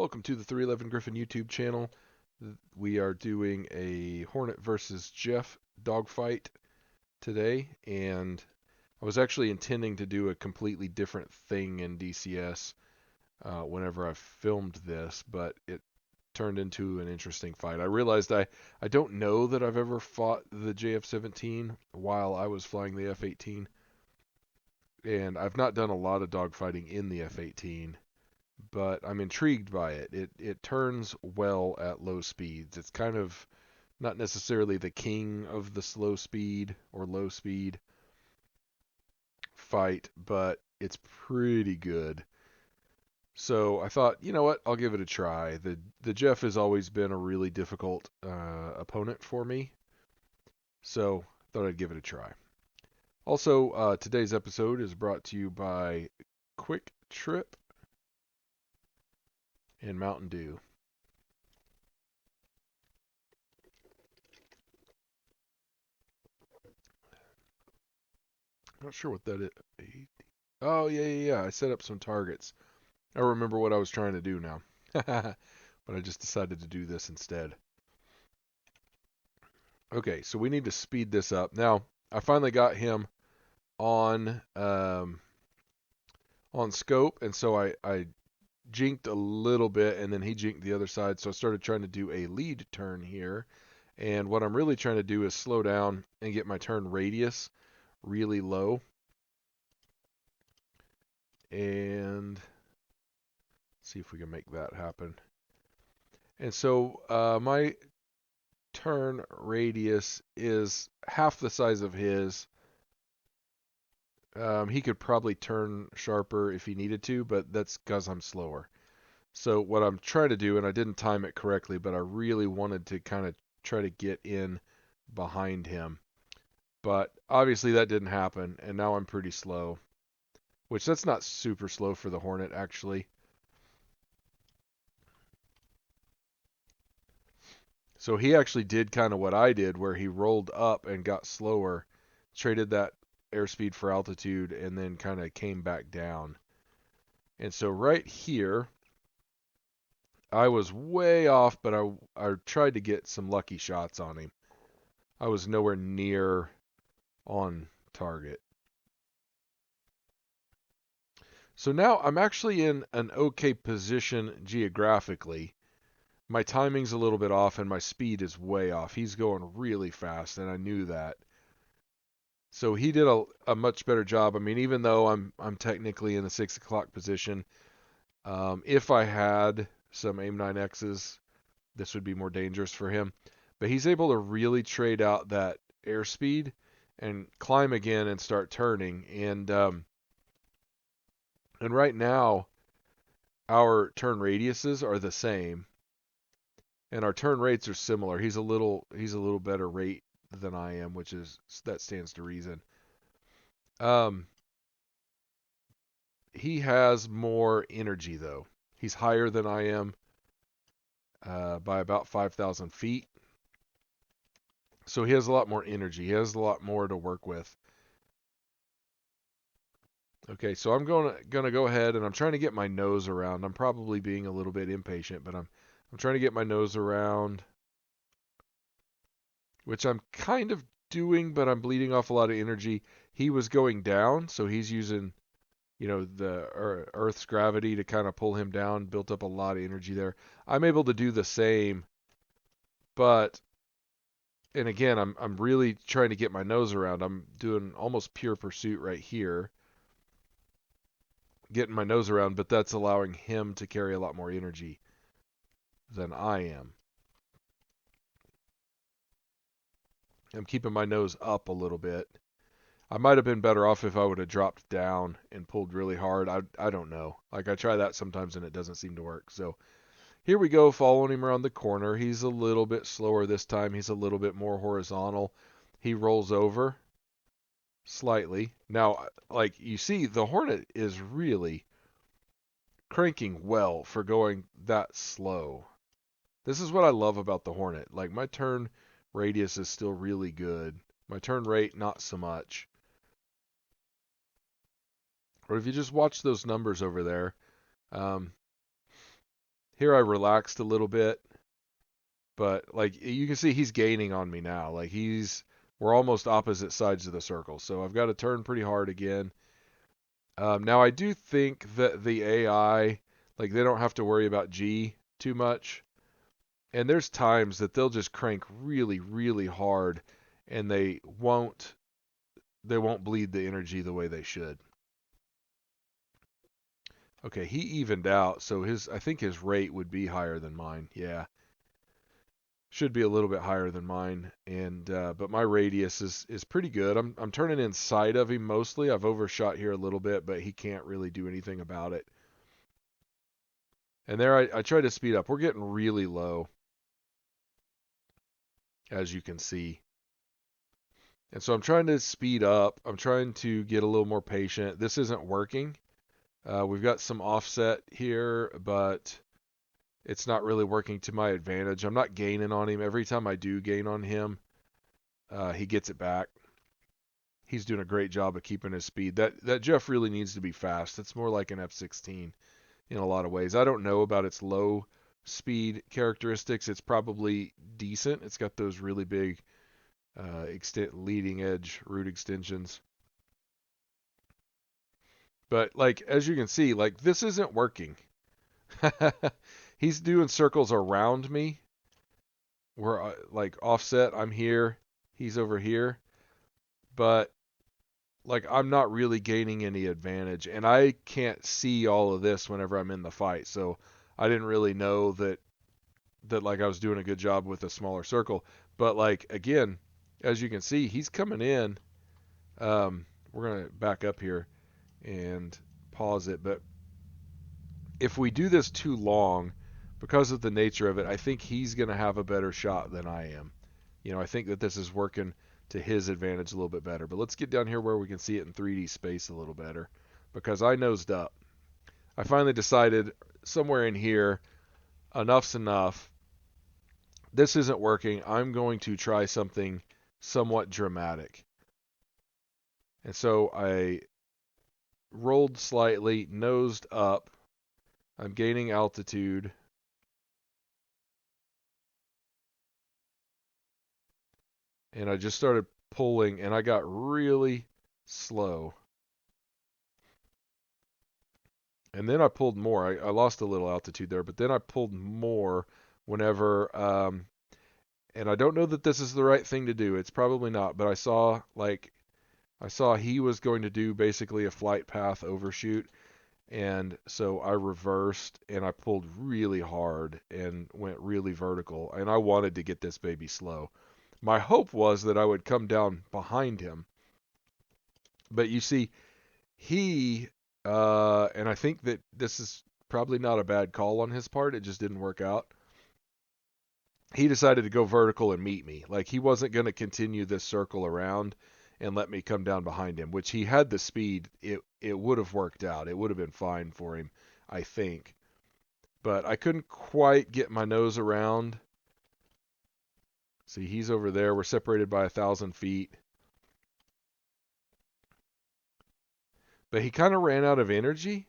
Welcome to the 311 Griffin YouTube channel. We are doing a Hornet versus Jeff dogfight today, and I was actually intending to do a completely different thing in DCS whenever I filmed this, but it turned into an interesting fight. I realized I don't know that I've ever fought the JF-17 while I was flying the F-18, and I've not done a lot of dogfighting in the F-18. But I'm intrigued by it. It turns well at low speeds. It's kind of not necessarily the king of the slow speed or low speed fight, but it's pretty good. So I thought, you know what, I'll give it a try. The Jeff has always been a really difficult opponent for me, so thought I'd give it a try. Also, today's episode is brought to you by Quick Trip and Mountain Dew. Not sure what that is. Oh, yeah. I set up some targets. I remember what I was trying to do now. But I just decided to do this instead. Okay, so we need to speed this up. Now, I finally got him on scope, and so I jinked a little bit, and then he jinked the other side, so I started trying to do a lead turn here. And what I'm really trying to do is slow down and get my turn radius really low. And see if we can make that happen. And so my turn radius is half the size of his. He could probably turn sharper if he needed to, but that's because I'm slower. So what I'm trying to do, and I didn't time it correctly, but I really wanted to kind of try to get in behind him. But obviously that didn't happen, and now I'm pretty slow. Which that's not super slow for the Hornet, actually. So he actually did kind of what I did, where he rolled up and got slower, traded that airspeed for altitude, and then kind of came back down. And so right here, I was way off, but I tried to get some lucky shots on him. I was nowhere near on target. So now I'm actually in an okay position geographically. My timing's a little bit off and my speed is way off. He's going really fast, and I knew that. So he did a much better job. I mean, even though I'm technically in the 6 o'clock position, if I had some AIM-9Xs, this would be more dangerous for him. But he's able to really trade out that airspeed and climb again and start turning. And right now, our turn radiuses are the same, and our turn rates are similar. He's a little better rate than I am, which is that stands to reason. He has more energy though. He's higher than I am by about 5,000 feet. So he has a lot more energy. He has a lot more to work with. Okay, so I'm gonna go ahead, and I'm trying to get my nose around. I'm probably being a little bit impatient, but I'm trying to get my nose around, which I'm kind of doing, but I'm bleeding off a lot of energy. He was going down, so he's using, the Earth's gravity to kind of pull him down, built up a lot of energy there. I'm able to do the same, but, and again, I'm really trying to get my nose around. I'm doing almost pure pursuit right here, getting my nose around, but that's allowing him to carry a lot more energy than I am. I'm keeping my nose up a little bit. I might have been better off if I would have dropped down and pulled really hard. I don't know. Like, I try that sometimes and it doesn't seem to work. So here we go, following him around the corner. He's a little bit slower this time. He's a little bit more horizontal. He rolls over slightly. Now, like you see, the Hornet is really cranking well for going that slow. This is what I love about the Hornet. Like, my turn radius is still really good. My turn rate, not so much. Or if you just watch those numbers over there, um, Here I relaxed a little bit, but like you can see he's gaining on me now. Like we're almost opposite sides of the circle. So I've got to turn pretty hard again. Now I do think that the AI, like they don't have to worry about G too much. And there's times that they'll just crank really, really hard and they won't bleed the energy the way they should. Okay, he evened out, so I think his rate would be higher than mine. Yeah. Should be a little bit higher than mine, and but my radius is pretty good. I'm turning inside of him mostly. I've overshot here a little bit, but he can't really do anything about it. And there I try to speed up. We're getting really low, as you can see. And so I'm trying to speed up. I'm trying to get a little more patient. This isn't working. We've got some offset here, but it's not really working to my advantage. I'm not gaining on him. Every time I do gain on him, he gets it back. He's doing a great job of keeping his speed. That Jeff really needs to be fast. It's more like an F-16 in a lot of ways. I don't know about its low speed characteristics. It's probably decent. It's got those really big leading edge root extensions. But like as you can see, like this isn't working. He's doing circles around me. We're like offset. I'm here. He's over here. But like I'm not really gaining any advantage, and I can't see all of this whenever I'm in the fight. So I didn't really know that like I was doing a good job with a smaller circle. But like again, as you can see, he's coming in. We're gonna back up here and pause it. But if we do this too long, because of the nature of it, I think he's gonna have a better shot than I am. I think that this is working to his advantage a little bit better. But let's get down here where we can see it in 3D space a little better, because I nosed up. I finally decided somewhere in here, enough's enough. This isn't working. I'm going to try something somewhat dramatic. And so I rolled slightly, nosed up. I'm gaining altitude. And I just started pulling, and I got really slow. And then I pulled more. I lost a little altitude there, but then I pulled more whenever, and I don't know that this is the right thing to do. It's probably not, but I saw he was going to do basically a flight path overshoot, and so I reversed and I pulled really hard and went really vertical, and I wanted to get this baby slow. My hope was that I would come down behind him, but you see, and I think that this is probably not a bad call on his part. It just didn't work out. He decided to go vertical and meet me. Like he wasn't going to continue this circle around and let me come down behind him, which he had the speed. It would have worked out. It would have been fine for him, I think. But I couldn't quite get my nose around. See, he's over there. We're separated by 1,000 feet. But he kind of ran out of energy.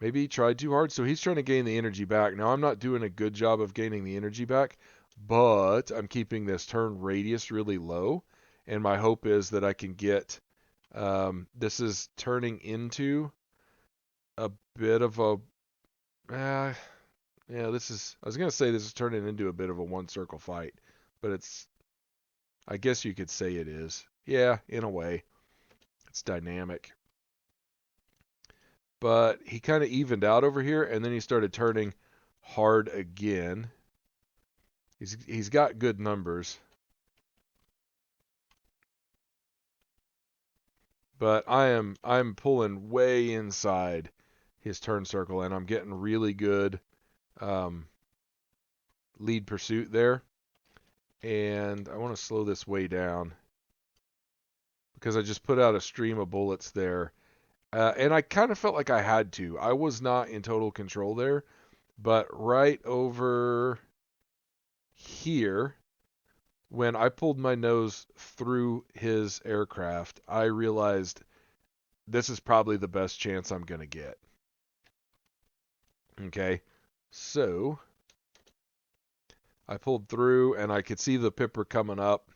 Maybe he tried too hard, so he's trying to gain the energy back. Now, I'm not doing a good job of gaining the energy back, but I'm keeping this turn radius really low, and my hope is that I can get, this is turning into a bit of a, I was going to say this is turning into a bit of a one-circle fight, but I guess you could say it is. Yeah, in a way. It's dynamic. But he kind of evened out over here, and then he started turning hard again. He's got good numbers. But I'm pulling way inside his turn circle, and I'm getting really good lead pursuit there. And I want to slow this way down because I just put out a stream of bullets there. And I kind of felt like I had to. I was not in total control there. But right over here, when I pulled my nose through his aircraft, I realized this is probably the best chance I'm going to get. Okay? So I pulled through, and I could see the pipper coming up,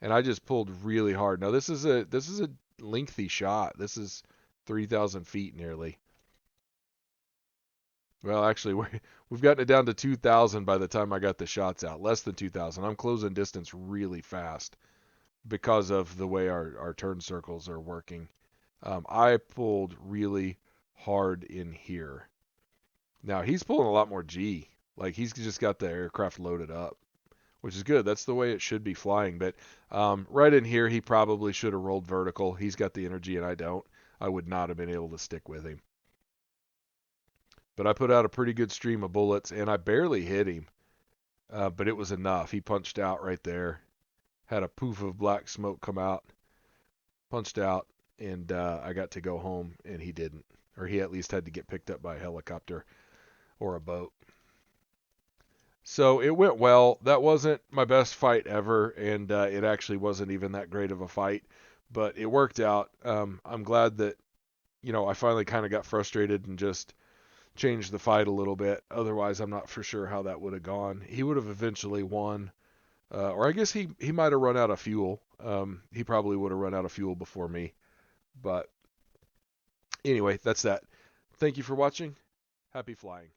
and I just pulled really hard. Now this is a lengthy shot. This is 3,000 feet nearly. Well, actually, we've gotten it down to 2,000 by the time I got the shots out. Less than 2,000. I'm closing distance really fast because of the way our turn circles are working. I pulled really hard in here. Now he's pulling a lot more G. Like he's just got the aircraft loaded up, which is good. That's the way it should be flying. But right in here, he probably should have rolled vertical. He's got the energy and I don't. I would not have been able to stick with him. But I put out a pretty good stream of bullets, and I barely hit him. But it was enough. He punched out right there. Had a poof of black smoke come out. Punched out, and I got to go home, and he didn't. Or he at least had to get picked up by a helicopter or a boat. So it went well. That wasn't my best fight ever, and it actually wasn't even that great of a fight. But it worked out. I'm glad that, I finally kind of got frustrated and just changed the fight a little bit. Otherwise, I'm not for sure how that would have gone. He would have eventually won, or I guess he might have run out of fuel. He probably would have run out of fuel before me. But anyway, that's that. Thank you for watching. Happy flying.